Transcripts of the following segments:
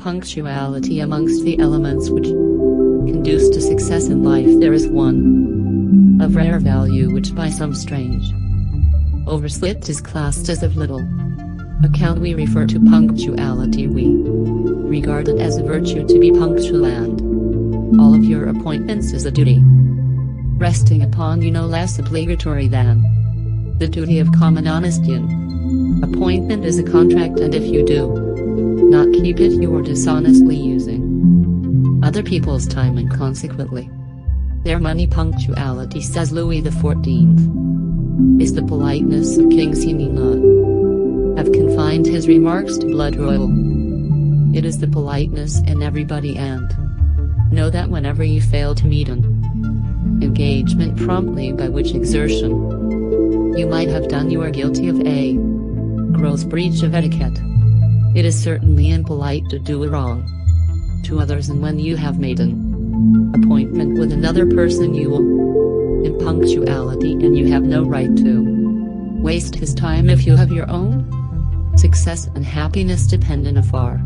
punctuality amongst the elements which conduce to success in life, there is one of rare value which by some strange oversight is classed as of little account. We refer to punctuality. We regard it as a virtue to be punctual, and all of your appointments is a duty resting upon you, no less obligatory than the duty of common honesty. An appointment is a contract, and if you do not keep it, you are dishonestly using other people's time and consequently their money. Punctuality, says Louis XIV, is the politeness of kings. He need not have confined his remarks to blood royal. It is the politeness in everybody, and know that whenever you fail to meet an engagement promptly, by which exertion you might have done, you are guilty of a gross breach of etiquette. It is certainly impolite to do a wrong to others, and when you have made an appointment with another person, you will in punctuality, and you have no right to waste his time if you have your own success and happiness depend in a far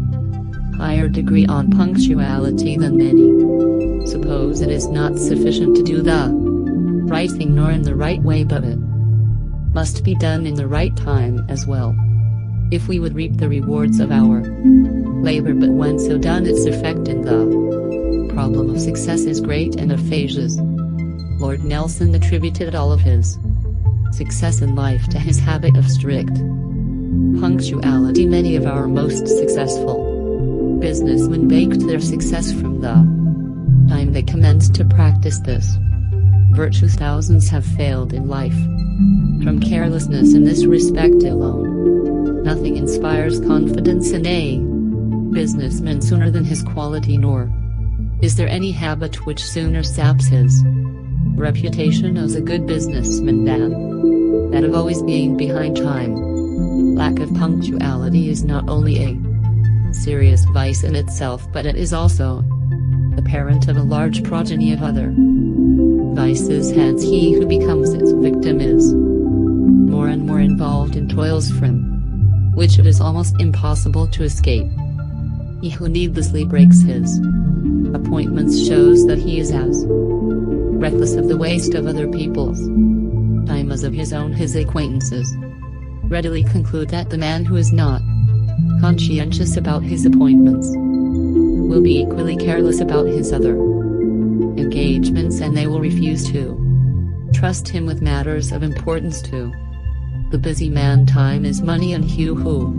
higher degree on punctuality than many suppose. It is not sufficient to do the right thing nor in the right way, but it must be done in the right time as well, if we would reap the rewards of our labor. But when so done, its effect in the problem of success is great and efficacious. Lord Nelson attributed all of his success in life to his habit of strict punctuality. Many of our most successful businessmen baked their success from the time they commenced to practice this virtue. Thousands have failed in life from carelessness in this respect alone. Nothing inspires confidence in a businessman sooner than his quality, nor is there any habit which sooner saps his reputation as a good businessman than that of always being behind time. Lack of punctuality is not only a serious vice in itself, but it is also the parent of a large progeny of other vices. Hence, he who becomes its victim is more and more involved in toils from which it is almost impossible to escape. He who needlessly breaks his appointments shows that he is as reckless of the waste of other people's time as of his own. His acquaintances readily conclude that the man who is not conscientious about his appointments will be equally careless about his other engagements, and they will refuse to trust him with matters of importance. To the busy man, time is money, and he who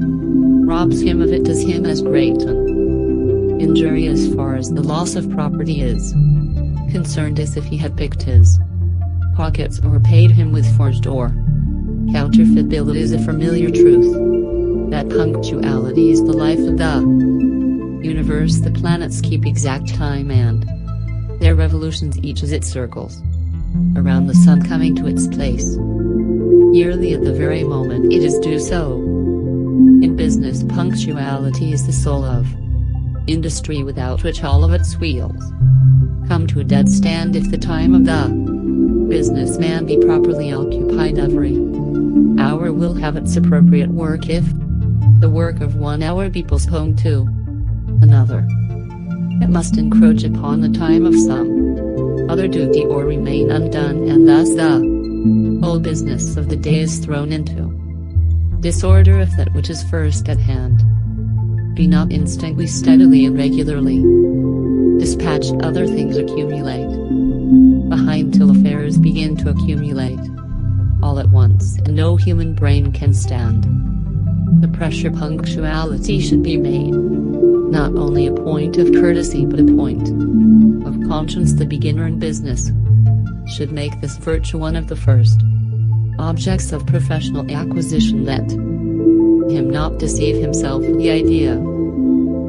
robs him of it does him as great an injury as far as the loss of property is concerned as if he had picked his pockets or paid him with forged or counterfeit bill. It is a familiar truth that punctuality is the life of the universe. The planets keep exact time, and their revolutions each as it circles around the sun, coming to its place yearly at the very moment it is due. So in business, punctuality is the soul of industry, without which all of its wheels come to a dead stand. If the time of the businessman be properly occupied, every hour will have its appropriate work. If the work of 1 hour be postponed to another, it must encroach upon the time of some other duty or remain undone, and thus the whole business of the day is thrown into disorder. If that which is first at hand be not instantly, steadily, and regularly dispatched, other things accumulate behind till affairs begin to accumulate all at once, and no human brain can stand the pressure. Punctuality should be made not only a point of courtesy but a point of conscience. The beginner in business should make this virtue one of the first objects of professional acquisition. Let him not deceive himself with the idea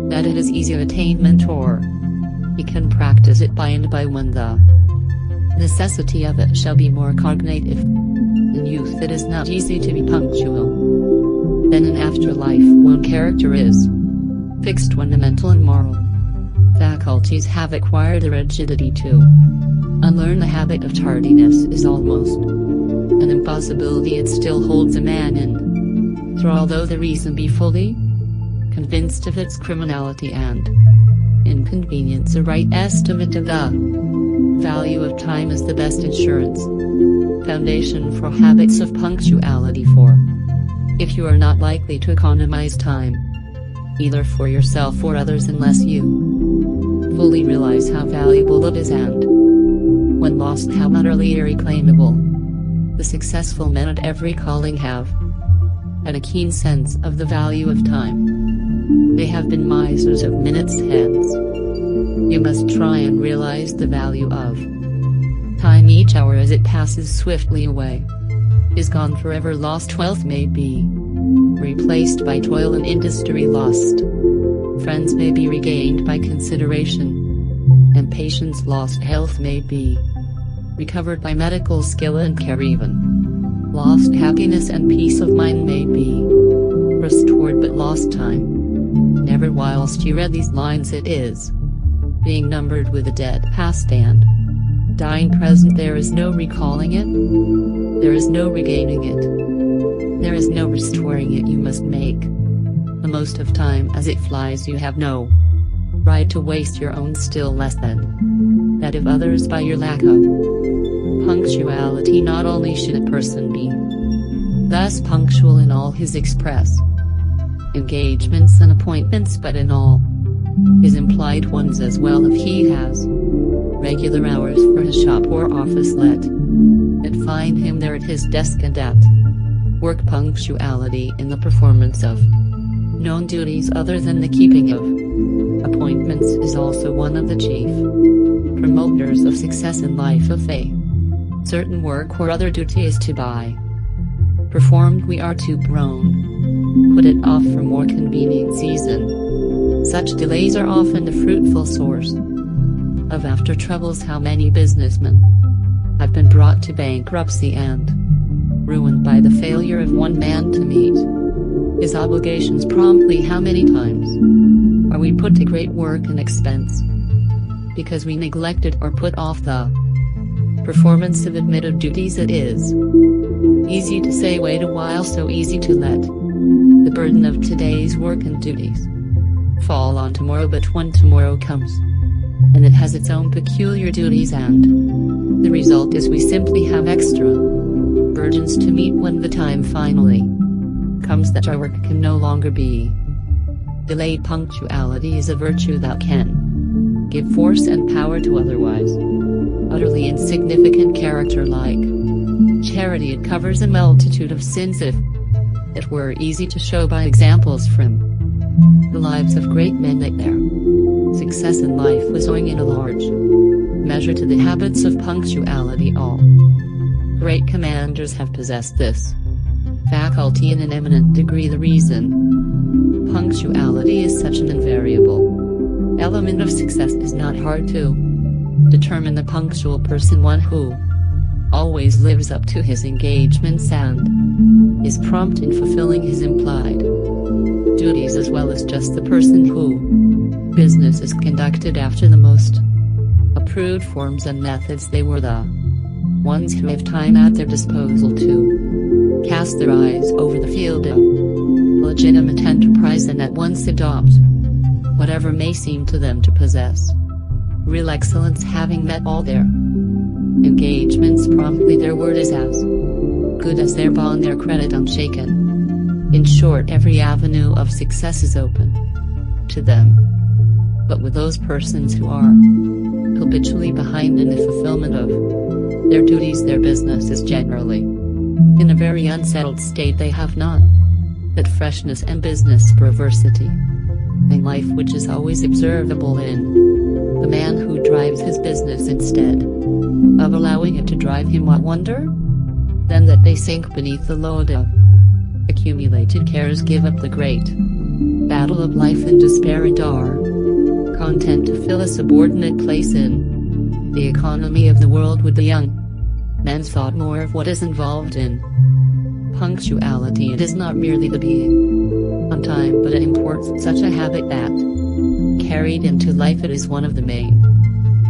that it is easy of attainment, or he can practice it by and by when the necessity of it shall be more cognate. If in youth it is not easy to be punctual, then in after life one character is fixed when the mental and moral faculties have acquired a rigidity. To unlearn the habit of tardiness is almost an impossibility. It still holds a man in thrall, although the reason be fully convinced of its criminality and inconvenience. A right estimate of the value of time is the best insurance. Foundation for habits of punctuality. 4. If you are not likely to economize time, either for yourself or others, unless you fully realize how valuable it is and, when lost, how utterly irreclaimable. The successful men at every calling have had a keen sense of the value of time. They have been misers of minutes. Hence, you must try and realize the value of time. Each hour as it passes swiftly away is gone forever. Lost wealth may be replaced by toil and industry. Lost friends may be regained by consideration and patience. Lost health may be recovered by medical skill and care. Even lost happiness and peace of mind may be restored, but lost time never. Whilst you read these lines, it is being numbered with the dead past and dying present. There is no recalling it. There is no regaining it. There is no restoring it. You must make the most of time as it flies. You have no right to waste your own, still less than that of others, by your lack of punctuality. Not only should a person be thus punctual in all his express engagements and appointments, but in all his implied ones as well. If he has regular hours for his shop or office, let it find him there at his desk and at work. Punctuality in the performance of known duties other than the keeping of appointments is also one of the chief promoters of success in life. If a certain work or other duty is to be performed, we are too prone put it off for more convenient season. Such delays are often the fruitful source of after troubles. How many businessmen have been brought to bankruptcy and ruined by the failure of one man to meet his obligations promptly. How many times are we put to great work and expense because we neglected or put off the performance of admitted duties? It is easy to say wait a while, so easy to let the burden of today's work and duties fall on tomorrow. But when tomorrow comes, and it has its own peculiar duties, and the result is we simply have extra burdens to meet when the time finally comes that our work can no longer be delayed. Punctuality is a virtue that can give force and power to otherwise utterly insignificant character like charity. It covers a multitude of sins. If it were easy to show by examples from the lives of great men that their success in life was owing in a large measure to the habits of punctuality, all great commanders have possessed this faculty in an eminent degree. The reason punctuality is such an invariable element of success is not hard to determine. The punctual person, one who always lives up to his engagements and is prompt in fulfilling his implied duties, as well as just the person who business is conducted after the most approved forms and methods. They were the ones who have time at their disposal to cast their eyes over the field of legitimate enterprise and at once adopt whatever may seem to them to possess real excellence. Having met all their engagements promptly, their word is as good as their bond, their credit unshaken. In short, every avenue of success is open to them. But with those persons who are habitually behind in the fulfillment of their duties, their business is generally in a very unsettled state. They have not that freshness and business perversity in life which is always observable in the man who drives his business instead of allowing it to drive him. What wonder then that they sink beneath the load of accumulated cares, give up the great battle of life in despair, and are content to fill a subordinate place in the economy of the world. Would the young men thought more of what is involved in punctuality. It is not merely the being on time, but it imports such a habit that, carried into life, it is one of the main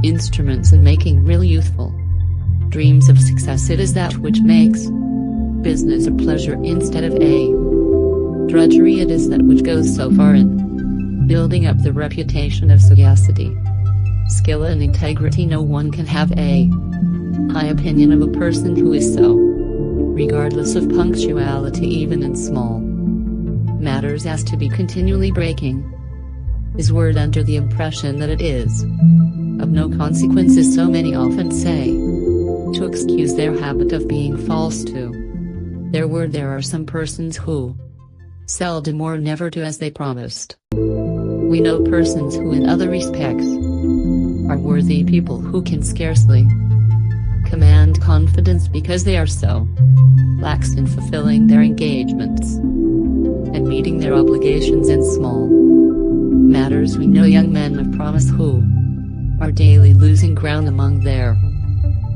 instruments in making really youthful dreams of success. It is that which makes business a pleasure instead of a Drudgery it is that which goes so far in building up the reputation of sagacity, skill and integrity. No one can have a high opinion of a person who is so, regardless of punctuality even in small matters as to be continually breaking his word under the impression that it is of no consequence, as so many often say, to excuse their habit of being false to their word. There are some persons who seldom or never do as they promised. We know persons who in other respects are worthy people who can scarcely command confidence because they are so lax in fulfilling their engagements and meeting their obligations in small matters. We know young men of promise who are daily losing ground among their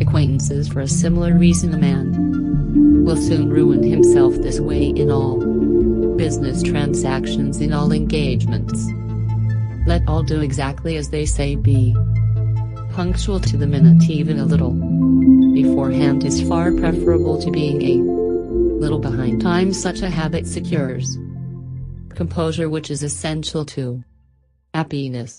acquaintances for a similar reason. A man will soon ruin himself this way in all business transactions, in all engagements. Let all do exactly as they say. Be punctual to the minute. Even a little beforehand is far preferable to being a little behind time. Such a habit secures composure, which is essential to happiness.